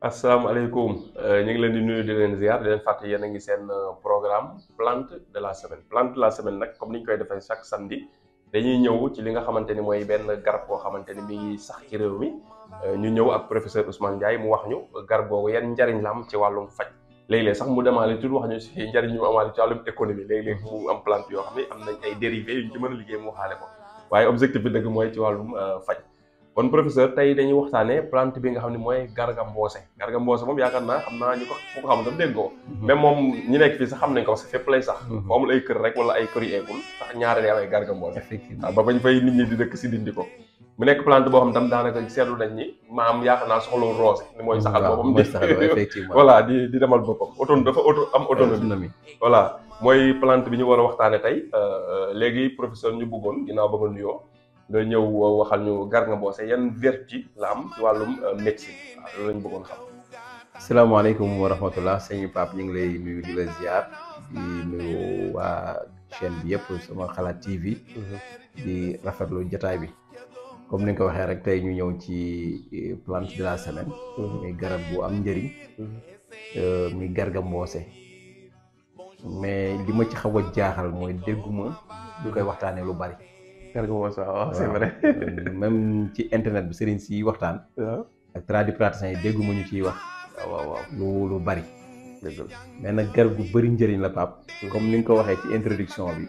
asalaamaaleykum ñu ngi leen di nuyu di leen ziar di leen fàttali yéen a ngi seen programme plante de la semaine plante de la semaine nag comme ni ñu koy defee chaque samedi dañuy ñëw ci li nga xamante ni mooy benn garab boo xamante ni mi ngi sax ci réew mi ñu ñëw ak professeur Ousmane Ndiaye mu wax ñu garab googu yan njariñ la am ci wàllum faj léeg-léeg sax mu demaale tuuti wax ñu si njariñ ñu amaale ci wàllum économie léeg-léeg mu am plante yoo xam ne am nañ ay dérivés yu ñu ci mën a liggéey mu waxaale ko waaye objectif bi dëgg mooy ci wàllum faj. kon professeur tey dañuy waxtaanee plante bi nga xam ne mooy Garga Mbossé moom yaakaar naa xam naa ñu ko fu ko xam tam dégg ko même moom ñi nekk fii sax xam nañ ko parce que fépp lay sax foo amul ay kër rek wala ay kër yu eggul sax ñaare day am ay Garga Mbossé waaw ba bañ fay nit ñi di dëkk si dindi ko mu nekk plante boo xam tam daanaka seetlu nañ ni maam yaakaar naa soxlawul roose ni mooy saxal boppam di voilà di demal boppam dafa am autonomie voilà mooy plante bi ñu war a waxtaane tey léegi professeur ñu bëggoon ginnaaw ba nga nuyoo nga ñëw waxal ñu Garga Mbossé yan vertu la am ci wàllum médecine waaw loolu lañu bëggoon xam. asalaamaaleykum wa rahmatullah sëñ Pape ñu ngi lay nuyu di la ziar di nuyu waa chaîne bi yëpp sama xalaat TV. di rafetlu jotaay bi comme ni nga ko waxee rek tey ñu ñëw ci plante de la semaine. muy garab bu am njëriñ. muy Garga Mbossé mais li ma ci xaw a jaaxal mooy dégguma du koy waxtaanee lu bari. Garga Mbossé waaw c'est vrai même ci internet bi sëriñ si waxtaan. ak tradipraticiens yi dégguma ñu ciy wax. waaw lu bari. mais nag garab gu bëri njëriñ la Pape. comme ni nga ko waxee ci introduction bi.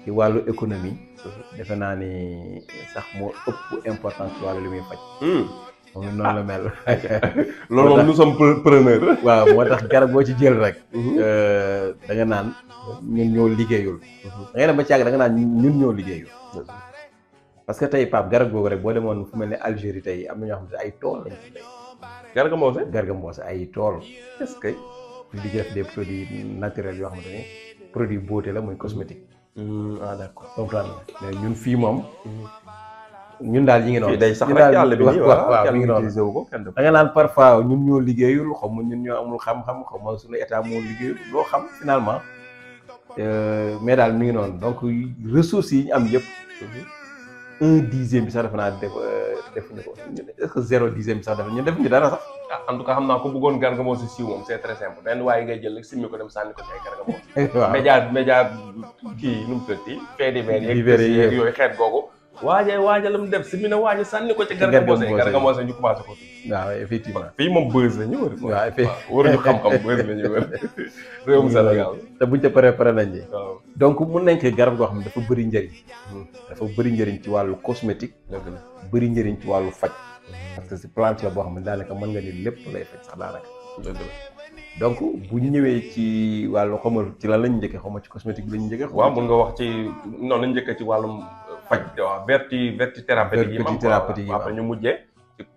ci wàllu économie. defe naa ni sax moo ëpp importance ci wàllu li muy faj. moom noonu la mel. loolu moom nous sommes preneurs. waaw moo tax garab boo ci jël rek. da nga naan ñun ñoo liggéeyul. da ngay dem ba ci yàgg da nga naan ñun ñoo liggéeyul. parce que tey Pape garab googu rek boo demoon fu mel ne Algérie tey am na ñoo xam ne ay tool lañ ci béy. Garga Mbossé ay tool. est-ce que. di def des produits naturels yoo xamante ni produit beauté la muy cosmétique. D'accord comprendre mais ñun fii moom. ñun daal yi ngi noonu. day sax rek yàlla bi nii waaw mi ngi noonu da nga naan parfois ñun ñoo liggéeyul xaw ma ñun ñoo amul xam-xam xaw ma suñu état moo liggéeyul loo xam finalement mais daal mi ngi noonu donc ressources yi ñu am yëpp. 1/10 bi sax defe naa defuñu ko est-ce que 0/10 bi sax ñun defuñu dara sax. en tout cas xam naa ko bëggoon Garga Mbossé siiw moom c'est très simple benn waaye ngay jël rek simmi ko dem sànni ko ci ay Garga Mbossé. waaw média kii nu mu tëddee. fait divers yeeg yooyu xeet googu. waaja la mu def si mi na waaja sànni ko ci Garga Mbossé ñu commencé ko fii. waaw effectivement fii moom buzz la ñu wër. waaw effectivement waruñu xam-xam buzz la ñu wër réewum Sénégal. te buñ ca pare nañ ci. donc mun nañ ko garab goo xam ne dafa bëri njëriñ. dafa bëri njëriñ ci wàllu cosmétique. bëri njëriñ ci wàllu faj. parce que si plante la boo xam ne daanaka mën nga ni lépp lay faj sax daanaka. donc bu ñu ñëwee ci wàllu xamal ci lan lañu njëkkee xamal ci cosmétique bi lañu njëkkee. waaw mun nga wax ci noonu lañu njëkkee ci wàllum faj. waaw vertu thérapeutique yi ma après ñu mujjee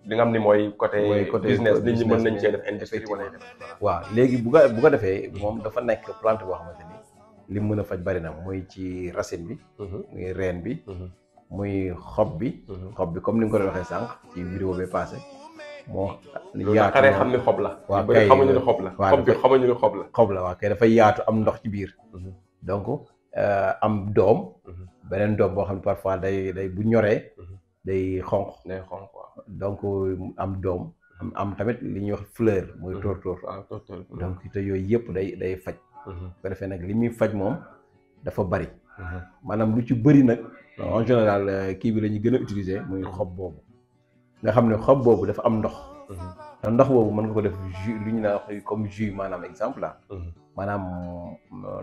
li nga xam ni mooy côté business nit ñi mën nañ cee def industrie wala waaw léegi bu ko defee moom dafa nekk plante boo xamante ni li mu mën a faj bari na muy ci racine bi. muy reen bi. muy xob bi. xob bi comme ni nga ko doon waxee sànq ci vidéo bi passé moo yaatu xaree xam ni xob la. waaw kay xamuñu ni xob la. xob bi xamuñu ni xob la. xob la waaw kay dafay yaatu am ndox ci biir. donc am doom. beneen doom boo xam ne parfois day bu ñoree. day xonq. donc am doom. am tamit li ñuy wax fleur. muy tóortóor. donc te yooyu yëpp day faj. bu defee nag li muy faj moom dafa bari. maanaam lu ci bëri nag. en général kii bi la ñuy gën a utiliser muy xob boobu nga xam ne xob boobu dafa am ndox. te ndox boobu mën nga ko def jus lu ñu naan wax comme jus maanaam exemple la maanaam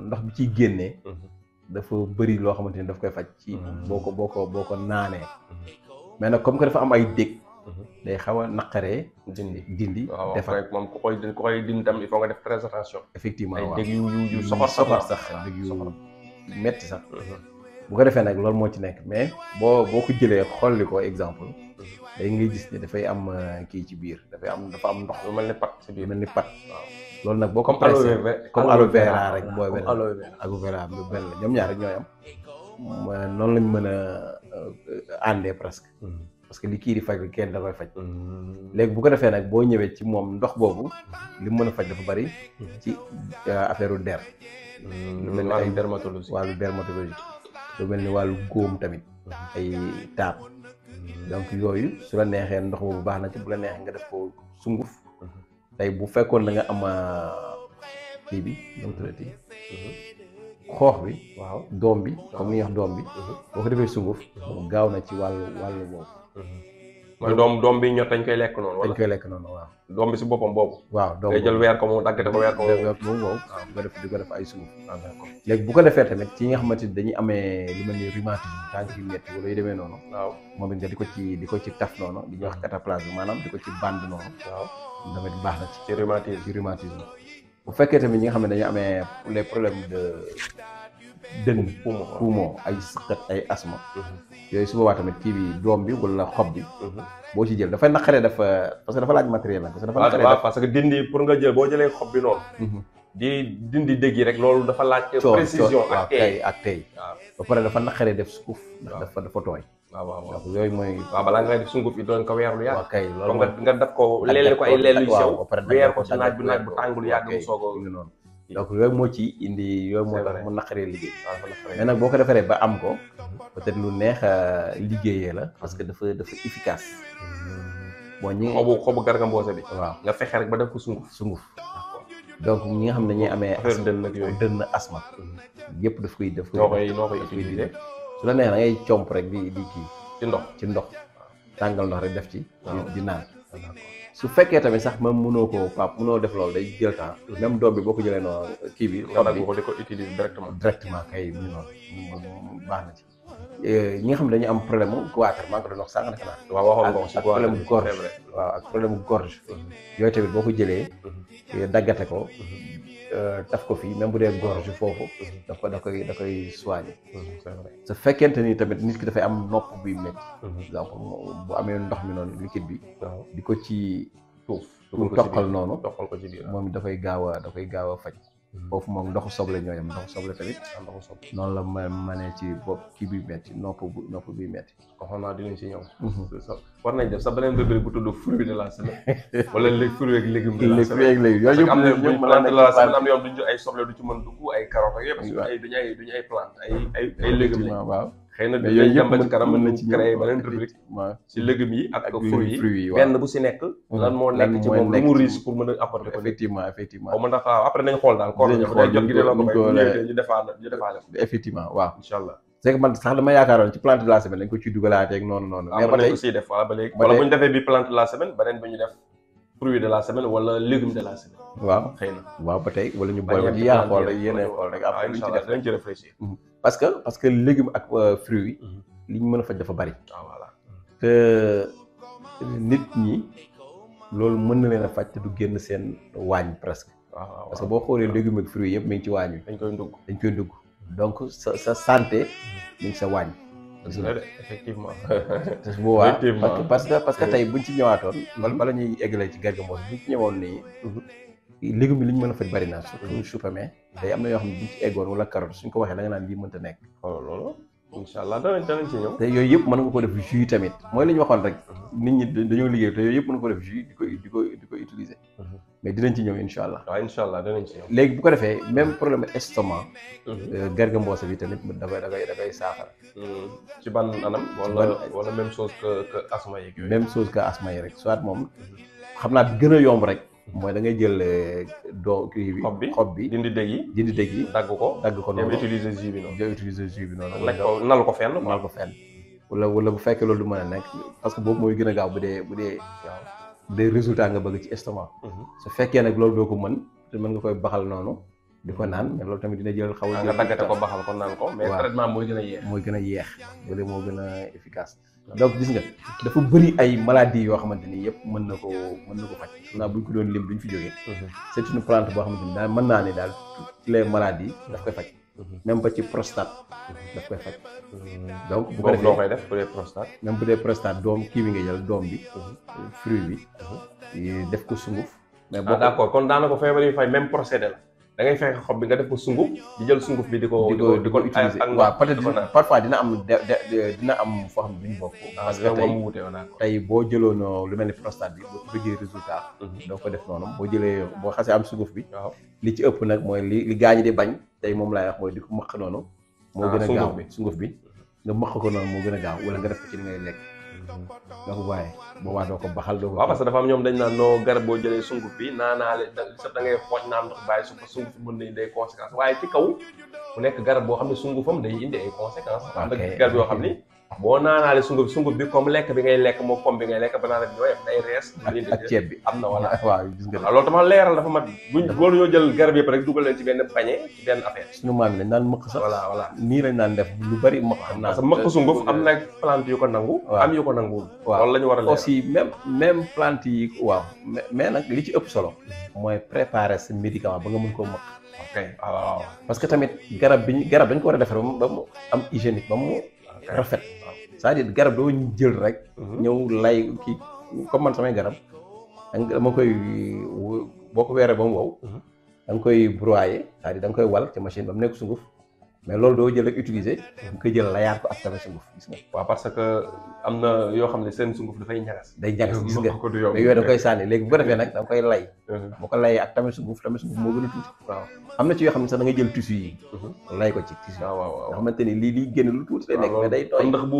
ndox bi ciy génnee. dafa bëri loo xamante ni daf koy faj. ci boo ko naanee. mais nag comme que dafa am ay dég. day xaw a naqaree. dindi defar moom ku koy dindi tam il faut nga def très attention. effectivement ay dég yu soxor sax dég yu metti sax. bu ko defee nag loolu moo ci nekk mais boo ko jëlee xolli ko exemple day ngay gis ne dafay am kii ci biir dafa am ndox lu mel ni pat ci biir mel ni pat. waaw loolu nag boo ko comme aloe vera rek booy benn aloe vera benn la ñoom ñaar rek ñooy am noonu lañ mën a àndee presque. parce que li kii di faj kenn da koy faj. léegi bu ko defee nag boo ñëwee ci moom ndox boobu li mu mën a faj dafa bari ci affaire u der. lu mel ni ay dermatologie wàllu dermatologie. lu mel ni wàllu góom tamit. ay taab. donc yooyu su la neexee ndox boobu baax na ci bu la neexee nga def ko sunguf tey bu fekkoon da nga am kii bi nu mu tuddati xoox bi. waaw doom bi comme ni ñuy wax doom bi. boo ko defee sunguf gaaw na ci wàllu boobu. mooy doom bi ñor dañ koy lekk noonu. wala dañ koy lekk noonu waaw. doom bi si boppam boobu. waaw doom ngay jël weer ko mu daggate ko weer ko. moom wow di ko def ay sunguf. léegi bu ko defee tamit ci nga xamante ni dañuy amee lu mel ni rhumatisme tànk yu metti wala yu demee noonu. waaw moom it nga di ko ci taf noonu di ñuy wax cataplasme maanaam di ko ci band noonu. waaw tamit baax na ci. ci rhumatisme. bu fekkee tamit ñi nga xam ne dañu amee les problèmes de dënn poumon ay sëqët ay asthme yooyu su boobaa tamit kii bi doom bi wala xob bi boo ci jël dafay naqaree parce que dafa laaj matériel nag parce que dindi pour nga jël boo jëlee xob bi noonu di dindi dégg yi rek loolu dafa laaj précision ak tey ba pare dafa naqaree def suuf ndax dafa tooy waaw yooyu mooy balaa ngay def sunguf yi doon ko weer lu yàgg kay loolu nga def ko leele ko ay leel yu sew ba pare weer ko ci naaj bu tàngul yàgg mu soog a noonu donc yooyu moo ci indi yooyu moo tax mu naqaree liggéey mais nag boo ko defaree ba am ko peut-être lu neex a liggéeyee la parce que dafa efficace bon ñi xobu garga mboose bi waaw nga fexe rek ba def ko sunguf donc ñi nga xam ne dañuy amee affaire dënn ak yooyu dënn asma yëpp daf koy noo koy utiliser su la neex da ngay comp rek di kii ci ndox tàngal ndox rek def ci di naan su fekkee tamit sax même mënoo mënoo def loolu day jël temps même doom bi boo ko jëlee noonu kii bi xob bi di ko utiliser directement kay mu noonu baax na ci ñi nga xam ne dañuy am problème mu goitre maa ngi ko doon wax sànq naa waaw waxoon nga ko ci problème mu gorge waaw ak problème mu gorge yooyu tamit boo ko jëlee daggate ko taf ko fii même bu dee gorge foofu da koy soigner su fekkente ni tamit nit ki dafay am nopp buy métti donc bu amee ndox mi noonu liquide bi di ko ci toqal noonu moom dafay gaaw a faj foofu moom ndoxu soble ñoo yem ndoxu soble tamit noonu la manee ci bopp kii buy métti nopp buy métti xam naa dinañ ci ñëw war nañ def sa beneen rubrique bu tudd fruit de la semaine wala les fruits ak légumes de la semaine yooyu yëpp am na plante de la semaine am na yoon duñu ay soble du ci mën dugg ay carottes ak yëpp duñu ay plante ay légumes lañ waaw xëy na yooyu yëpp ba ci kanam mën na ci créer beneen rubrique ci légumes yi ak fruits yi benn bu si nekk lan moo nekk ci moom lu mu riche pour mën a apporter ko effectivement xaw ma ndax après nañ xool daal koor jot gi de la ko ñu defaale effectivement waaw incha allah c'est que man sax dama yaakaaroon ci plante de la semaine dañ ko ciy dugalaatee ak noonu mais ba tey aussi def wala ba léegi wala bu ñu defee bi plante de la semaine beneen bi ñu def fruit de la semaine wala légume de la semaine waaw xëy na waaw ba tey wala ñu boole ci yaa xool rek yéen xool rek après incha allah dañ ci réfléchir parce que légume ak fruit li ñu mën a faj dafa bari voilà te nit ñi loolu mën na leen a faj te du génn seen waañ presque parce que boo xoolee légume ak fruit yëpp mi ngi ci waañ wi dañ koy dugg donc sa santé mi ngi sa waañ effectivement te su boobaa parce que tey buñ ci ñëwaatoon bala ñuy eggalee ci Garga Mbossé buñ ci ñëwoon nii légumes yi li ñu mën a faj bari na surtout chou pommé tey am na yoo xam ne buñ ci eggoon wala carotte suñ ko waxee da nga naan lii mënta nekk loolu incha allah danañ ci ñëw te yooyu yëpp mën nga ko def jus tamit mooy li ñu waxoon rek nit ñi dañoo liggéey te yooyu yëpp mën nga ko def jus di ko utiliser mais dinañ ci ñëw incha allah waaw incha allah dinañ ci ñëw léegi bu ko defee même problème estomac Garga Mbossé bi tamit da koy saafara ci ban anam wala même chose que asma yi même chose que asma yi rek soit moom xam naa bi gën a yomb rek mooy da ngay jël kii bi xob bi dindi dégg yi dagg ko noonu utiliser jus bi noonu nal ko fenn wala bu fekkee loolu du mën a nekk parce que boobu mooy gën a gaaw bu dee des résultats nga bëgg ci estomac su fekkee nag loolu doo ko mën te mën nga koy baxal noonu di ko naan mais loolu tamit dina jël xaw a nga daggate ko baxal ko naan ko mais traitement mooy gën a yeex wala moo gën a efficace donc gis nga dafa bëri ay maladies yoo xamante ni yëpp mën na ko faj xam naa buñ ko doon lim duñ fi jógee c'est une plante boo xamante ni daal mën naa ne daal toutes les maladies daf koy faj même ba ci prostate daf koy faj donc bu ko defee noo koy def bu dee prostate même bu dee prostate doom kii bi nga jël doom bi fruit bi def ko sunguf mais d'accord kon daanaka feebar yi fay même procédé la da ngay fexe xob bi nga def ko sunguf di jël sunguf bi di ko utiliser waaw peut-être parfois dina am foo xam ne duñ bokk parce que tey boo jëloon lu mel ni prostate bi boo bëggee résultat doo ko def noonu boo xasee am sunguf bi li ci ëpp nag mooy li gaañi di bañ tey moom laay wax mooy di ko maq noonu moo gën a gaaw sunguf bi nga maq ko noonu moo gën a gaaw wala nga def ko ci li ngay lekk donc waaye boobaa doo ko baxal doo ko. waaw parce que dafa am ñoom dañ naan noo garab boo jëlee sunguf bi naanaale da ngay xooj naan ndox bàyyi su ko sunguf bi mën nañ day conséquence waaye ci kaw mu nekk garab boo xam ne sungufam day indi ay conséquences. am na garab yoo xam ni boo naanaale sunguf bi comme lekk bi ngay lekk moom pomme bi ngay lekk banaan bi ñooy day rees. ak ceeb bi am na wala. waaw gis nga. loolu dama leeral dafa mat buñ loolu ñoo jël garab yëpp rek dugal leen ci benn pañe ci benn affaire. suñu maam yi dañ naan mëq sax. voilà nii lañ naan def lu bari mëq. parce que mëq sunguf am na plante yu ko nangu. am yu ko nanguwul. waaw loolu la ñu war a leeral aussi même plante yi waaw mais nag li ci ëpp solo mooy préparer sa médicament ba nga mën koo mëq. ok waaw parce que tamit garab dañ ko war a defar ba mu am hygiénique ba mu rafet. c'est-à-dire garab doo jël rek. ñëw lay kii comme man samay garab dama koy boo ko weeree ba mu wow. da nga koy broyer c'est-à-dire da nga koy wal ci machine ba mu nekk sunguf mais loolu doo jël rek utiliser. nga koy jël layaat ko ak tamit sunguf gis nga. waaw parce que am na yoo xam ne seen sunguf dafay ñagas. day ñagas gis nga mais yooyu da koy sànni léegi bu ko defee nag da nga koy lay. boo ko layee ak tamit sunguf moo gën a tuuti. waaw am na ci yoo xam ne sax da ngay jël tissu yi. lay ko ci tissu. waaw nga xamante ni lii génn lu tuuti lay nekk mais day tooy. ndax bu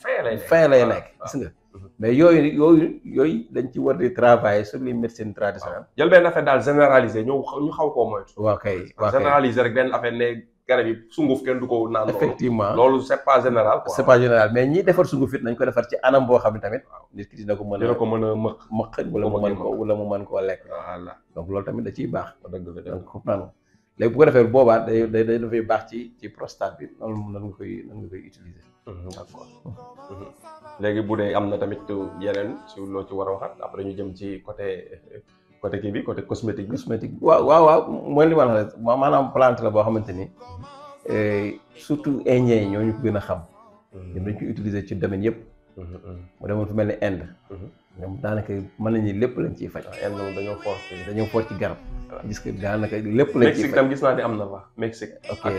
fee lay nekk. fee lay nekk gis nga. mais yooyu dañ ci war di travailler sur les médecines traditionnelles. jël benn affaire daal généraliser ñu xaw koo moytu. waaw kay généraliser rek benn affaire ne garab yi sunguf kenn du ko naan. effectivement loolu c'est pas général quoi. c'est pas général mais ñiy defar sunguf it nañ ko defar ci anam boo xam ne tamit. nit ki dina ko mën a mëq wala mu mën koo lekk. voilà donc loolu tamit da ciy baax. dëgg la donc comprendre léegi bu ko defee boobaa day dafay baax ci prostate bi noonu nan nga koy utiliser. d'accord léegi bu dee am na tamit yeneen si loo ci war a waxat après ñu jëm ci côté kii bi côté cosmétique bi. waaw mooy li ma la wax maanaam plante la boo xamante ni surtout indiens yi ñoo ñu ko gën a xam. ñoom dañ koy utiliser ci domaine yëpp. mu demoon fu mel ni Inde. ñoom daanaka mën nañu lépp lañ ciy faj. Inde moom dañoo fort ci garab. gis nga daanaka lépp lañ ciy faj. Mexique tam gis naa ne am na fa Mexique. ak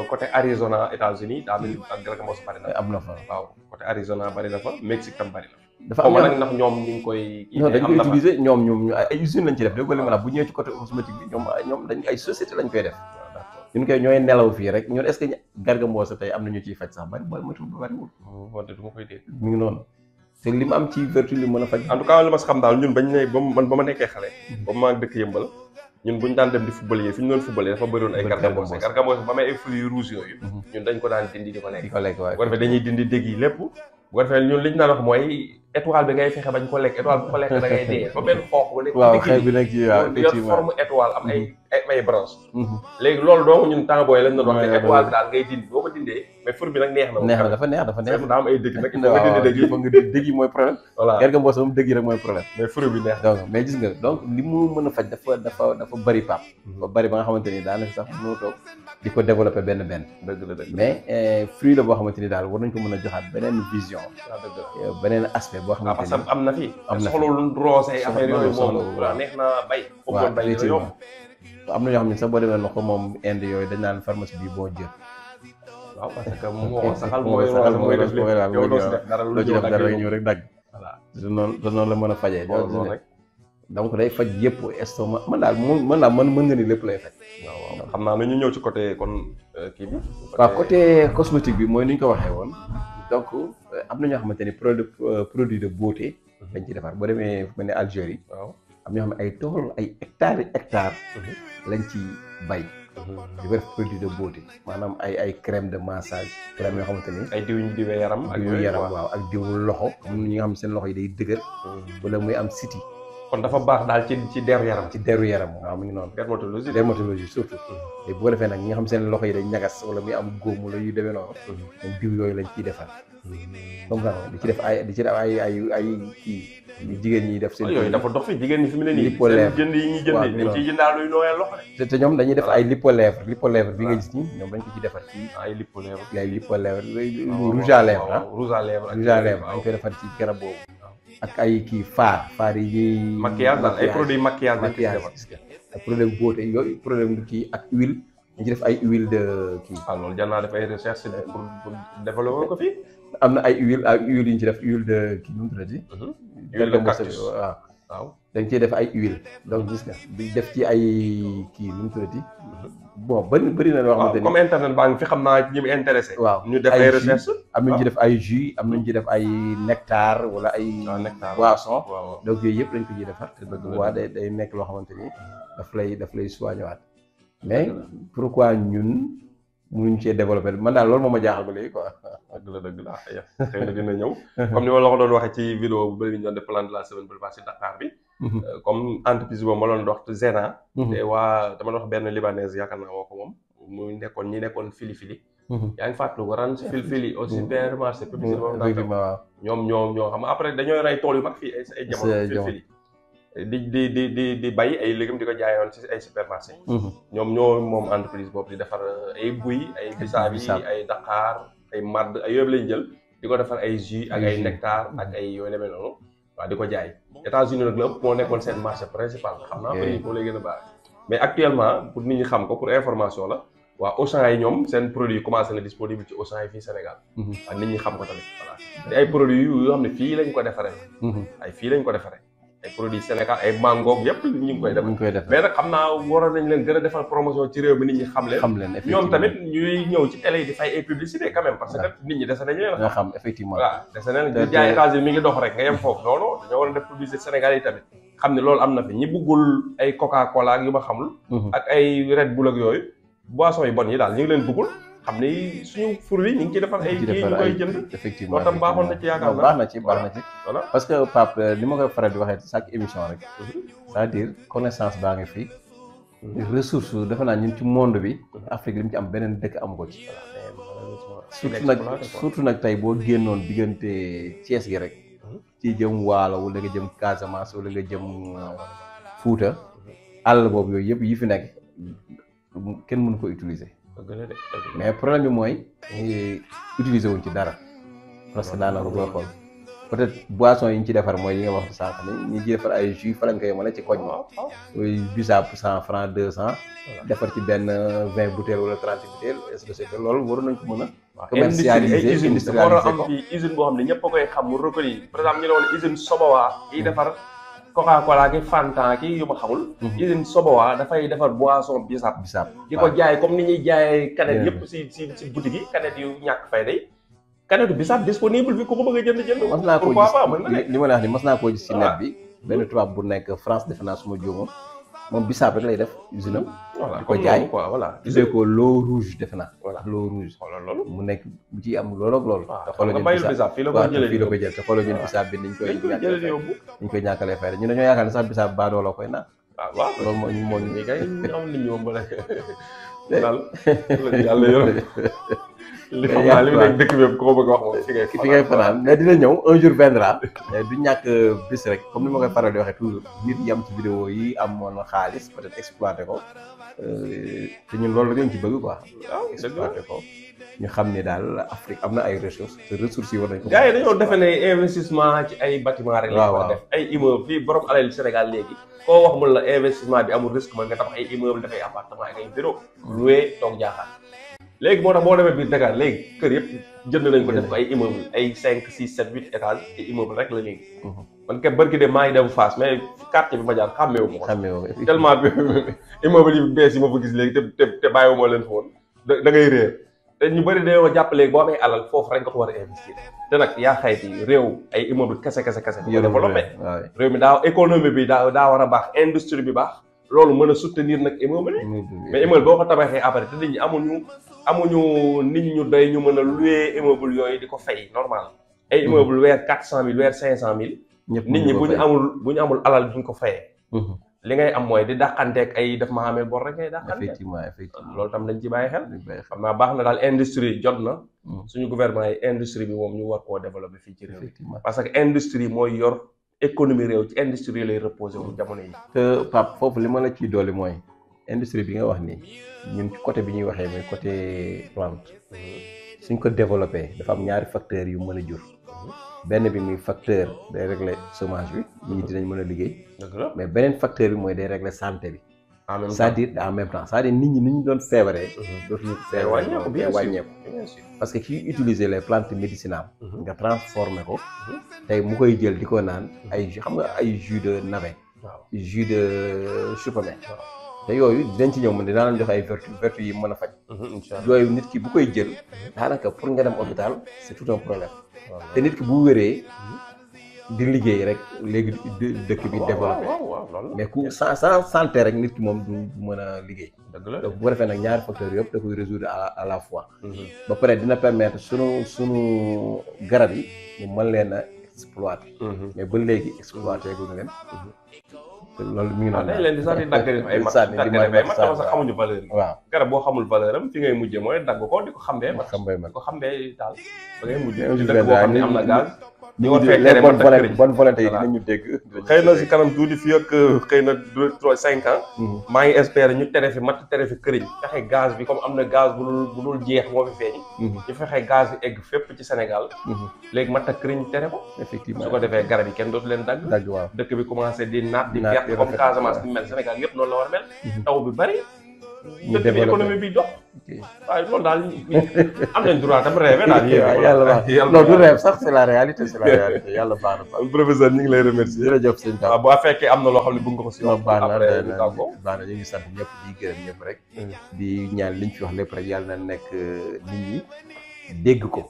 côté Arizona États-Unis daa mel ni ak Garga bari na. am na fa waaw côté Arizona bari na fa Mexique tam bari na. dafa am nag ndax ñoom ñu ngi koy. non dañ koy utiliser ñoom ay usine lañ ci def dégg nga li ma la bu ñëwee ci côté cosmétique bi ñoom dañ ay société lañ koy def. ñun koy ñooy nelaw fii rek ñun est-ce que Garga Mbossé tey am na ñu ciy faj sax bariwul. wante du ma koy dégg. mi ngi noonu te li mu am ci vertu li mën a faj. en tout cas li ma si xam daal ñun bañ ne ba ma nekkee xale. ba ma dëkk yëmbal ñun buñu daan dem di football yi fi ñu doon football dafa bëriwoon ay Garga Mbossé ba may ay fruits rouges yooyu. ñun dañ ko daan dindi di ko lekk. waaye bu ko defee dañuy dindi dégg yi lépp. bu ko defee ñun li ñu daan wax mooy étoile bi ngay fexe bañ ko lekk étoile bu ko lekk da ngay dee ba benn xoox bu nekk. waaw xëy bi nekk ci waaw yor forme étoile am ay branche. léegi loolu donc ñun temps booy lañ doon wax ne étoile bi daal ngay dindi boo ko dindee mais fur bi nag neex na. dafa neex daa am ay dëgg nag. waaw nga dëgg yi mooy problème. voilà Garga Mbossé moom dëgg yi rek mooy problème. mais fur bi neex donc mais gis nga donc li mu mën a faj dafa bëri pap ba bëri ba nga xamante ni daanaka sax mënoo toog di ko développé benn dëgg la mais fruit la boo xamante ni daal war nañ ko mën a joxaat beneen vision. beneen aspect boo xamante ni am na fi. soxla lu roose ay affaire yooyu moom neex na bay. waaw effectivement am na ñoo xam ne sax boo demee na ko moom Inde yooyu dañ naan pharmacie bi boo jël. waaw parce que moo saxal mooy def lépp yow doo si def dara lu ñëw rek dagg. voilà te noonu la mën a fajee. donc day faj yëpp estomac mën nga ni lépp lay faj. waaw xam naa ne ñu ñëw ci côté kon kii bi. waaw côté cosmétique bi mooy ni ñu ko waxee woon. donc am na ñoo xamante ni produit de beauté. dañ ci defar boo demee fu mel ne Algérie. waaw am ñoo xam ne ay tool ay hectares lañ ci bay. di def produit de beauté maanaam ay crème de massage crème yoo xamante ni. ay diw ñu diwee yaram. ak diwu yaram waaw ak diwu loxo. am na ñi nga xam seen loxo yi day dëgër. wala muy am siti. kon dafa baax daal ci deru yaram. ci deru yaram waaw mu ngi noonu. dermatologie surtout. te bu ko defee nag ñi nga xam seen loxo yi day ñagas wala muy am góom wala yu demee noonu. moom diw yooyu lañ ciy defar. comme ça di ci def ay kii. li jigéen ñi def seen. yooyu dafa dox fi jigéen ñi fi mu ne nii. lipo lèvre seen jënd yi ñuy jëndee. dañ ciy jëndaal luy nooyal loxo de. te ñoom dañuy def ay lipo lèvre bi nga gis nii ñoom dañ ko ci defar ci. ay lipo lèvre. rouge à lèvre ah. rouge à lèvre dañ koy defar ci garab boobu. ak ay kii faar yi ñuy. maquillage daal ay produits maquillage lañ ciy defar. ak problème beauté yooyu problème kii ak huile dañ ci def ay huile de kii. loolu jar naa def ay recherche pour développer ko fii. am na ay huile yu ñu ci def huile de kii nu mu tuddati. huile de cactus waaw waaw dañ ciy def ay huile donc gis nga di def ci ay kii nu mu tuddati bon bëri na loo xamante ni comme internet baa ngi fi xam naa ñi mu intéressé. waaw ñu def ay recherche. am nañu ci def ay jus am nañu ci def ay nectar wala ay boisson donc yooyu yëpp lañ ko ciy defar te dëgg waa day nekk loo xamante ni daf lay soigné waat mais pourquoi ñun mënuñ cee développé man daal loolu moo ma jaaxal ba léegi quoi. dëgg la xëy na dina ñëw comme ni ma la ko doon waxee ci vidéo bu bëri ñu doon def plante de la semaine bi passé Dakar bi. comme entreprise boobu ma doon dox Xalaat. te waa dama doon wax benn libanaise yaakaar naa woo ko moom mu nekkoon fili. yaa ngi fàttaliku ko ran fili au supermarché publicité boobu daal ñoo xam après dañoo rey tool yu mag fii ay jamono fili di bay ay légumes di ko jaayoon ci ay supermarché ñoom ñoo moom entreprise boobu di defar ay buy ay bisaab yi ay Dakar ay madd ay yooyu lañ jël di ko defar ay jus ak ay nectar ak ay yooyu demee noonu waaw di ko jaay États-Unis nag la ëpp moo nekkoon seen marché principal xam naa prix boo lay gën a baax mais actuellement pour nit ñi xam ko pour information la waa Auchan yi ñoom seen produit yi commencé na disponible ci Auchan yi fii Sénégal waaw nit ñi xam ko tamit voilà te ay produits yoo xam ne fii lañ ko defaree ay fii lañ ko defaree ay produits Sénégal ay mango yëpp ñu ngi koy def mais nag xam naa waroon nañ leen gën a defal promotion ci réew mi nit ñi xam leen ñoom tamit ñuy ñëw ci télé yi di fay ay publicité quand même parce que nit ñi dese nañu leen xam effectivement voilà dese nañ di jaay États-Unis mi ngi dox rek nga yem foofu non dañoo war a def publicité Sénégal yi tamit xam ne loolu am na fi ñi bëggul ay Coca Cola ak yu ma xamul ak ay Red Bull ak yooyu boisson yu bon yi daal ñu ngi leen bëggul xam ne suñu fur yi ñu ngi ciy defar ay kii ñu koy jënd effectivement loolu tam baaxoon na ci yaakaar baax na ci voilà parce que Pape li ma koy faral di waxee chaque émission rek c'est-à-dire connaissance baa ngi fi ressource defe naa ñun ci monde bi Afrique li mu ci am beneen dëkk amu ko ci surtout nag tey boo génnoon diggante Thiès gi rek ci jëm Waalo wala nga jëm Casamance wala nga jëm Fuuta àll boobu yooyu yëpp yi fi nekk kenn mënu ko utiliser mais problème bi mooy utiliser wuñ ci dara parce que daanaka boo xool peut-être boisson yi ñu ci defar mooy yi nga wax sànq ni ñi ci defar ay jus fa lañ koy mën a ci koñ ma bisaab 100 francs 200 defar ci benn 20 bouteilles wala 30 bouteilles est-ce que c'est que loolu waroon nañ ko mën a commercialiser industrialiser ko usine boo xam ne ñëpp a koy xam mu reconnu par exemple ñu ne woon usine Sobowa yi defar Coca-Cola ki Fanta ki yu ma xamul. usine Sobowa dafay defar boisson bisaab. di ko jaay comme ni ñuy jaayee canette yëpp si boutique yi canette yu ñàkk fay day canette bisaab disponible bi ku ko bëgg a jënd. mas naa koo gis li ma la wax ni mas naa koo gis ci net bi. benn tubaab bu nekk France defe naa suma juumoon moom bisaab rek lay def usine am. voilà di ko jaay quoi voilà. usine ko l'eau rouge defe naa. voilà l'eau rouge. xoolal loolu mu nekk bu ciy am loolu ak loolu. waaw xam nga bayul bisaab fii la ko jëlee fii la ko jël te xoolal ñun bisaab bi niñ koy ñàkkalee fay ñu dañoo yaakaar ne sax bisaab baadoo koy naan. waaw loolu moo ñu ñi kay am nit ñi moom ba nekk daal yàlla yërëm li xam naa li mu nekk dëkk bi ko bëgg a wax moom fi ngay fanaan mais dina ñëw un jour viendra du ñàkk bis rek comme ni ma koy faral di waxee toujours nit yi am ci vidéo yi amoon xaalis peut-être exploité ko te ñun loolu la ñu ci bëgg quoi. waaw exploité ko ñu xam ne daal Afrique am na ay ressources te ressources yi war nañ ko. gars yi dañoo defe ne investissement ci ay bâtiment rek la ko def ay immeuble fii borom alal Sénégal léegi koo wax mun la investissement bi amul risque man nga tax ay immeuble dafay appartement ak ay bureau loué toog jaaxaar léegi moo tax boo demee biir Dakar léegi kër yëpp jënd nañ ko def ko ay immeuble ay 5 6 7 8 étages ay immeuble rek la léegi man ke barki de maa ngi dem Fass mais quartier bi ma jaar xàmmeewu ma ko tellement bi immeuble yi bees yi ma fa gis léegi te bàyyiwu ma leen fa woon da ngay réer te ñu bëri dañoo jàpp léegi boo amee alal foofu rek nga ko war a investir te nag yaa xayti réew ay immeuble kese bi développé réew mi daa économie bi daa war a baax industrie bi baax loolu mën a soutenir nag immeuble yi mais immeuble boo ko tabaxee après te nit ñi amuñu nit ñu doy ñu mën a louer immeuble yooyu di ko fay normal ay immeuble weer 400 000 weer 500 000 nit ñi bu ñu amul alal duñ ko fayee li ngay am mooy di dàqanteeg ay daf ma amee bor rek ngay dàqante effectivement loolu tam dañ ci bàyyi xel xam naa baax na daal industrie jot na suñu gouvernement yi industrie bi moom ñu war koo développer fii ci réew mi parce que industrie mooy yor économie réew ci industrie lay reposé wu jamono yi te Pape foofu li ma la ciy dolli mooy industrie bi nga wax ni ñun ci côté bi ñuy waxee mooy côté plante suñ ko développé dafa am ñaari facteurs yu mën a jur benn bi muy facteur day régler chômage bi nit ñi dinañ mën a liggéey mais beneen facteur bi mooy day régler santé bi en même temps c'est-à-dire en même temps c'est-à-dire nit ñi ni ñu doon feebaree. dootuñu feebaree wàññeeku day wàññeeku. bien sûr. parce que ki utiliser les plantes médicinales. nga transformer ko. tey mu koy jël di ko naan ay jus xam nga ay jus de navet. waaw jus de chupame. te yooyu dinañ ci ñëw man dinaa leen jox ay vertu yi mën a faj. incha allah yooyu nit ki bu koy jël. daanaka pour nga dem hôpital c'est tout un problème. te nit ki bu wéree. di liggéey rek léegi dëkk bi développé. mais ku sans santé rek nit ki moom du mën a liggéey. dëgg la donc bu ko defee nag ñaari facteurs yëpp da koy résoudre à la fois. ba pare dina permettre sunu garab yi mu mën leen a exploiter. mais ba léegi exploiter guñu leen. loolu mi ngi noonu dañ leen di sax di dagg ay mat sax xamuñu valeur yi. waaw garab boo xamul valeur am fi ngay mujjee mooy dagg ko di ko xambee mat man di ko xambee daal ba ngay mujjee ci dëkk boo xam ne am na gaz ñu war fee tere bonne volonté yi dinañu dégg. xëy na si kanam tuuti fii ak xëy na 2-3-5 ans. maa ngi espérer ñu tere fi matt tere fi këriñ. fexe gaz bi comme am na gaz bu dul jeex moo fi feeñ. ñu fexe gaz bi egg fépp ci Sénégal. léegi matt ak këriñ tere ko. effectivement su ko defee garab yi kenn dootu leen dagg. waaw dëkk bi commencé di naat di perte comme Casamance bi mel Sénégal yëpp noonu la war a mel. taw bi bari. dëkk bi économie bi dox. waaye loolu daal am nañ droit tam rêve daal. yàlla baax non du rêve sax c'est la réalité yàlla baax na baax. professeur ñu ngi lay remercier. jërëjëf sëñ Ba. waaw bu fekkee am na loo xam ne bëgg nga ko si wax. baax après na ñu ngi sant ñëpp di gërëm ñëpp rek. di ñaan liñ fi wax lépp rek yàlla na nekk nit ñi dégg ko.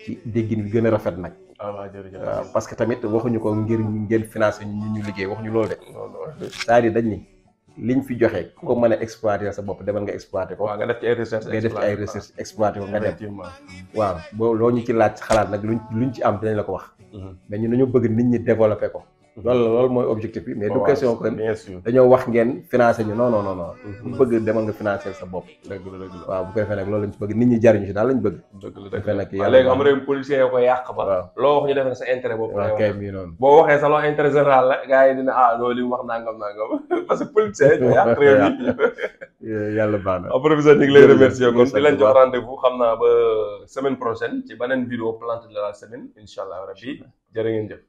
ci déggin bi gën a rafet nag. waaw jërëjëf waaw parce que tamit waxuñu ko ngir ngeen financer ñu liggéey waxuñu loolu de. c'est-à-dire dañ ni liñ fi joxe ku ko mën a exploiter sa bopp demal nga exploiter ko. waaw nga def ci ay recherche exploiter ko nga dem. waaw boo loo ñu ci laaj xalaat nag luñ ci am dinañ la ko wax. mais ñun dañoo bëgg nit ñi développer ko. loolu mooy objectif bi mais du question que dañoo wax ngeen financer ñu non. bu bëgg demal nga financer sa bopp. dëgg la waaw bu ko defee nag loolu lañ ci bëgg nit ñi jariñu si daal lañ bëgg. dëgg la léegi am réew policier yoo ko yàq ba. loo wax ñu defee sa intérêt bopp. waaw kay mii noonu. boo waxee sa loo intérêt général la gars yi dina loolu li mu wax nangam parce que policier ñoo yàq réew yi. yàlla baax na. professeur ñu ngi lay remercier kon di leen jox rendez-vous xam naa ba semaine prochaine ci beneen vidéo plante de la semaine incha allah rabbi jërë ngeen jëf.